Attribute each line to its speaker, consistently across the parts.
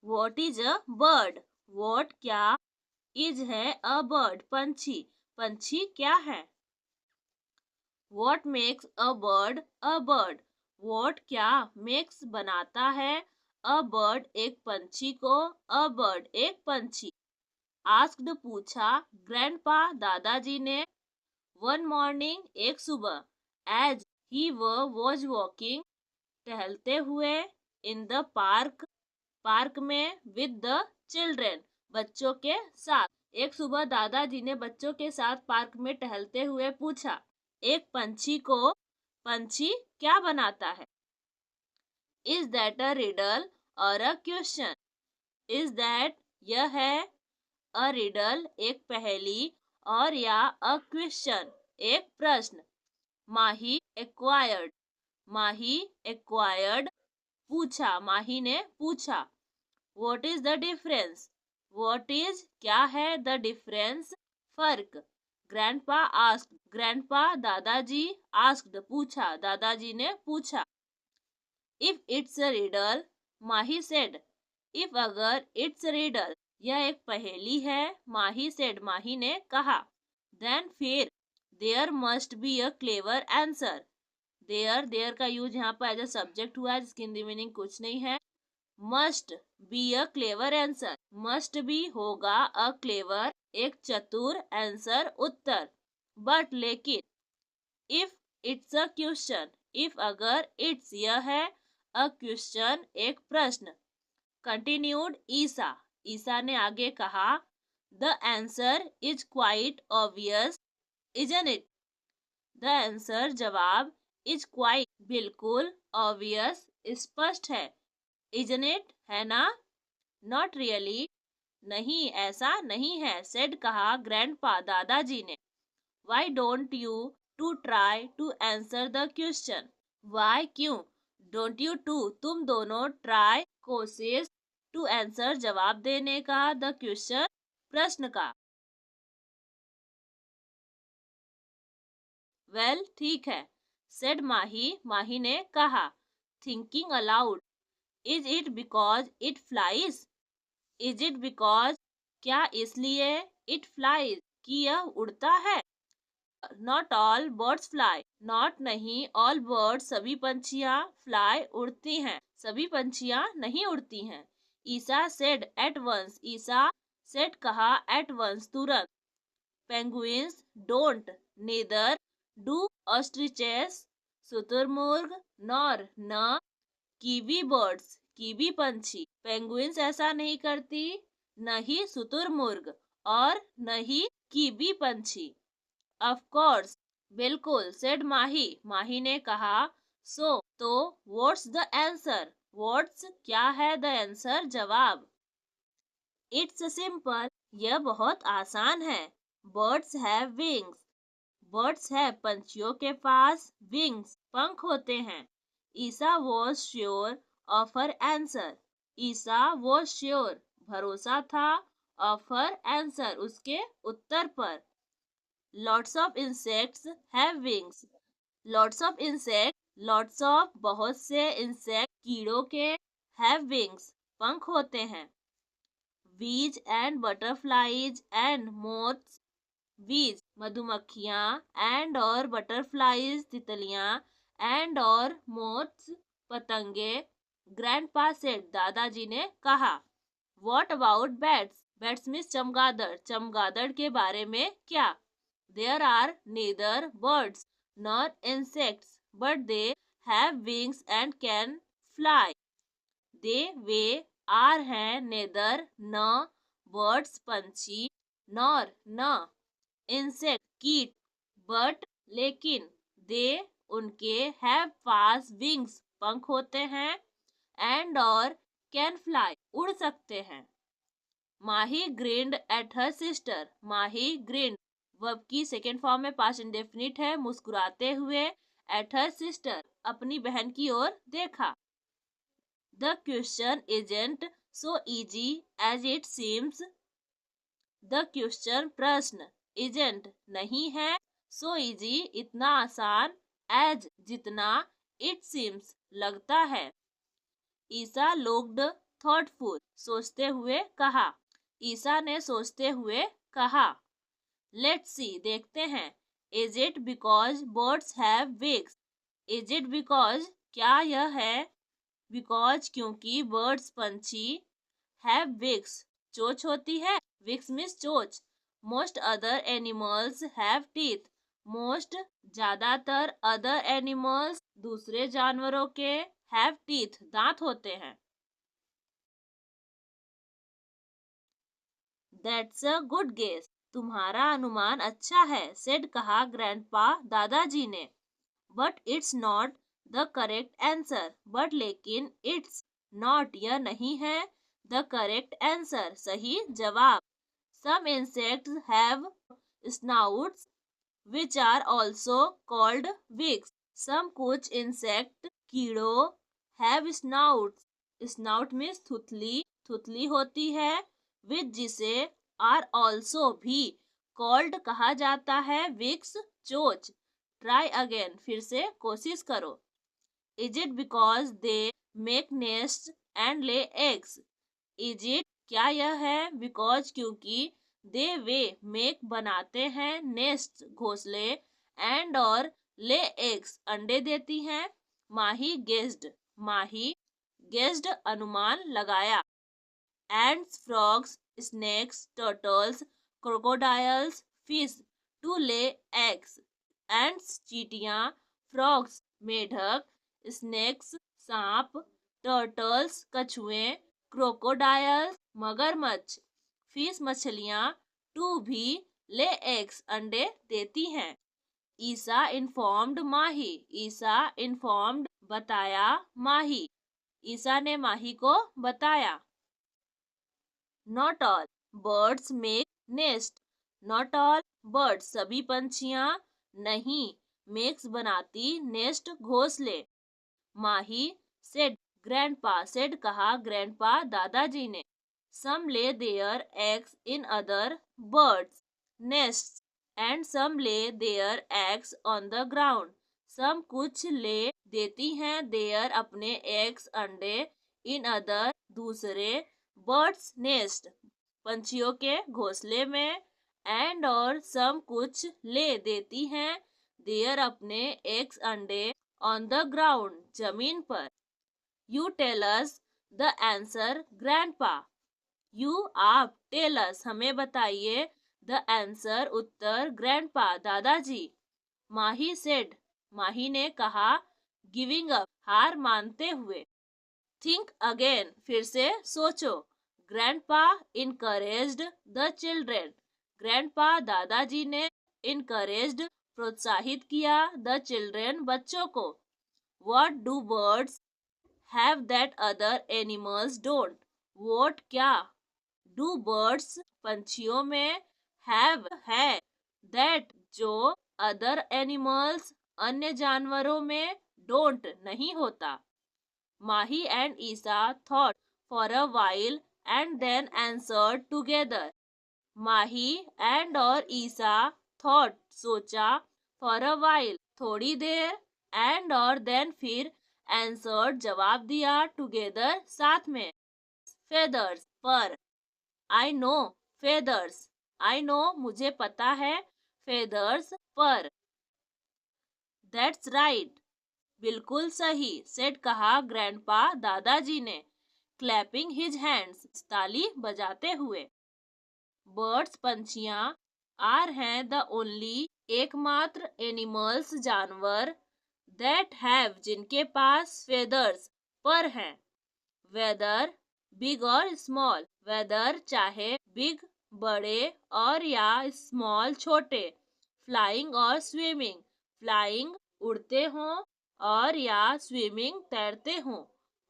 Speaker 1: What is a bird? What क्या, is है a bird पंछी, पंछी क्या है? What makes a bird a bird? What क्या मेक्स बनाता है अ बर्ड एक पंछी को, अ बर्ड एक पंछी। आस्क्ड पूछा, ग्रैंडपा दादाजी ने, वन मॉर्निंग एक सुबह, एज ही वॉज वॉकिंग टहलते हुए, इन द पार्क पार्क में, विद द चिल्ड्रेन बच्चों के साथ। एक सुबह दादाजी ने बच्चों के साथ पार्क में टहलते हुए पूछा, एक पंछी को पंछी क्या बनाता है? इज दैट अ रिडल और अ क्वेश्चन? इज दैट यह है, अ रिडल एक पहेली, और या अ क्वेश्चन एक प्रश्न। माही एक्वायर्ड, माही एक्वायर्ड पूछा, माही ने पूछा। What is the difference? What is क्या है, द डिफरेंस फर्क? ग्रैंडपा आस्क्ड, ग्रैंडपा दादाजी आस्क्ड पूछा, दादाजी ने पूछा। If it's a riddle, Mahi said, if अगर इट्स रिडल यह एक पहेली है, माही सेड माही ने कहा, देन फिर there must be a clever answer. There का यूज यहाँ पर एज अ सब्जेक्ट हुआ है, जिसकी हिंदी मीनिंग कुछ नहीं है। Must be a clever answer, must be होगा अ क्लेवर एक चतुर, आंसर उत्तर, बट लेकिन, if it's a question, if अगर इट्स यह है, अ क्वेश्चन एक प्रश्न। कंटिन्यूड ईसा, ईसा ने आगे कहा, the answer is quite obvious, isn't it? The answer जवाब, इज क्वाइट बिल्कुल, ऑब्वियस स्पष्ट है, इजंट इट है ना? नॉट रियली, नहीं ऐसा नहीं है, सेड कहा ग्रैंडपा दादाजी ने। Why don't you two try to answer the question? Why क्यों, डोंट यू टू तुम दोनों, ट्राई कोशिश, टू आंसर जवाब देने का, द क्वेश्चन प्रश्न का। वेल ठीक है, सेड माही, माही ने कहा। Thinking allowed, is it because it flies? Is it because क्या इसलिए, इट फ्लाइज कि यह उड़ता है? Not all birds fly, not नहीं, ऑल बर्ड्स सभी पंछियां, फ्लाई उड़ती हैं, सभी पंछियां नहीं उड़ती हैं। Isa said at once, Isa said कहा, एट वंस तुरंत। Penguins don't, neither do ostriches शुतुरमुर्ग, नॉर न, कीवी बर्ड्स कीवी पंछी, पेंगुइन्स ऐसा नहीं करती, न ही शुतुरमुर्ग और न ही कीवी पंछी। ऑफ कोर्स बिल्कुल, सेड माही, माही ने कहा। सो तो व्हाट्स द आंसर, व्हाट्स क्या है, द आंसर जवाब? इट्स सिंपल, यह बहुत आसान है। बर्ड्स हैव विंग्स, बर्ड्स है पंछियों के पास, विंग्स पंख होते हैं। Isa was sure of her answer, Isa was sure भरोसा था, ऑफ हर आंसर उसके उत्तर पर। Lots of insects have wings, lots of insect, lots of बहुत से, इंसेक्ट कीड़ों के, हैव विंग्स पंख होते हैं। बीज एंड बटरफ्लाईज एंड मोथ्स, बीज मधुमक्खियाँ, एंड और बटरफ्लाईज तितलियाँ, एंड और मोथ्स पतंगे। ग्रैंडपा सेड दादाजी ने कहा। What about bats, bats means चमगादड़, चमगादड़ के बारे में क्या? There are neither birds nor insects, but they have wings and can fly. They वे, आर हैं, नेदर न, बर्ड्स पंछी, नॉर न, इंसेक्ट कीट, बट लेकिन, दे उनके, हैव पास विंग्स पंख होते हैं, एंड और कैन फ्लाई उड़ सकते हैं। Mahi grinned at her sister, Mahi grinned verb की सेकेंड फॉर्म में पास्ट इंडेफिनिट है, मुस्कुराते हुए, एट हर सिस्टर अपनी बहन की ओर देखा। The question isn't so easy as it seems, the question प्रश्न, इजेंट नहीं है, सो इजी इतना आसान, एज जितना, इट सीम्स लगता है। ईसा लुक्ड thoughtful, सोचते हुए कहा। ईसा ने सोचते हुए कहा। Let's see, देखते हैं। Is it because birds have wings? Is it because, क्या यह है? Because, क्योंकि birds, पंछी, have wings, चोंच होती है। Wings means चोंच। Most other animals have teeth. Most, ज्यादातर, other animals, दूसरे जानवरों के, have teeth, दांत होते हैं। That's a good guess. तुम्हारा अनुमान अच्छा है, said, कहा grandpa, दादाजी ने। But it's not the correct answer. But लेकिन it's not, यह नहीं है, the correct answer, सही जवाब। Some insects have snouts which are also called beaks. Some, कुछ insect, कीड़ों, have snouts. Snout means थुतली, थुतली होती है, which जिसे, are also भी, called कहा जाता है, beaks, चोंच। Try again, फिर से कोशिश करो। Is it because they make nests and lay eggs? Is it, क्या यह है, because, क्योंकि, they, वे, make, बनाते हैं, nest, घोंसले, and और lay eggs, अंडे देती हैं। माही guessed, माही guessed, अनुमान लगाया। Ants, frogs, snakes, turtles, crocodiles, fish to lay eggs. Ants, चींटियां, frogs, मेढक, snakes, सांप, turtles, कछुए, crocodiles, मगरमच्छ, fish, मछलियां, to भी, lay eggs, अंडे देती हैं। ईसा informed माही, ईसा informed, बताया, माही, ईसा ने माही को बताया। Not all birds make nest. Not all birds, सभी पंछियां नहीं, makes, बनाती, nest, घोंसले। माही said, grandpa said, कहा grandpa, दादाजी ने। Some lay their eggs in other birds' nests and some lay their eggs on the ground. Some, कुछ, ले, देती हैं, their, अपने, eggs, अंडे, in other, दूसरे, birds' nest, पंछियों के घोंसले में, and और some, कुछ, ले, देती हैं, their, अपने, eggs, अंडे, on the ground, जमीन पर। You tell us the answer, grandpa. You, आप, tell us, हमें बताइए, the answer, उत्तर, grandpa, दादाजी। माही said, माही ने कहा, giving up, हार मानते हुए। Think again, फिर से सोचो। Grandpa encouraged the children. Grandpa, दादाजी ने, encouraged, प्रोत्साहित किया, the children, बच्चों को। What do birds have that other animals don't? What, क्या, do birds, पंछियों में, have, है, that, जो, other animals, अन्य जानवरों में, don't, नहीं होता। Mahi and Isa thought for a while and then answered together. Mahi and और ईसा thought, सोचा, for a while, थोड़ी देर, and और then फिर, answered, जवाब दिया, together, साथ में। Feathers, पर। I know, feathers. I know, मुझे पता है, feathers, पर। That's right. बिल्कुल सही, said, कहा ग्रैंडपा, दादाजी ने। Clapping his hands, ताली बजाते हुए। Birds, पंछियां, are, हैं, the only, एकमात्र, animals, जानवर, that have, जिनके पास, feathers, पर हैं। Whether big और small, whether, चाहे, big, बड़े, और या small, छोटे, flying और swimming, flying, उड़ते हों, और या swimming, तैरते हों,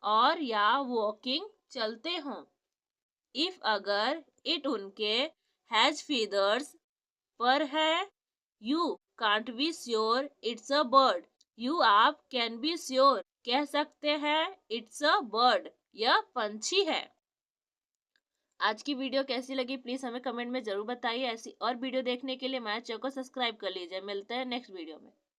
Speaker 1: और या walking, चलते हों। If, अगर, it, उनके, has feathers, पर है, you can't be sure it's a bird. You, आप, can be sure, कह सकते हैं, it's a bird, यह पंछी है। आज की वीडियो कैसी लगी प्लीज हमें कमेंट में जरूर बताइए। ऐसी और वीडियो देखने के लिए हमारे चैनल को सब्सक्राइब कर लीजिए। मिलते हैं नेक्स्ट वीडियो में।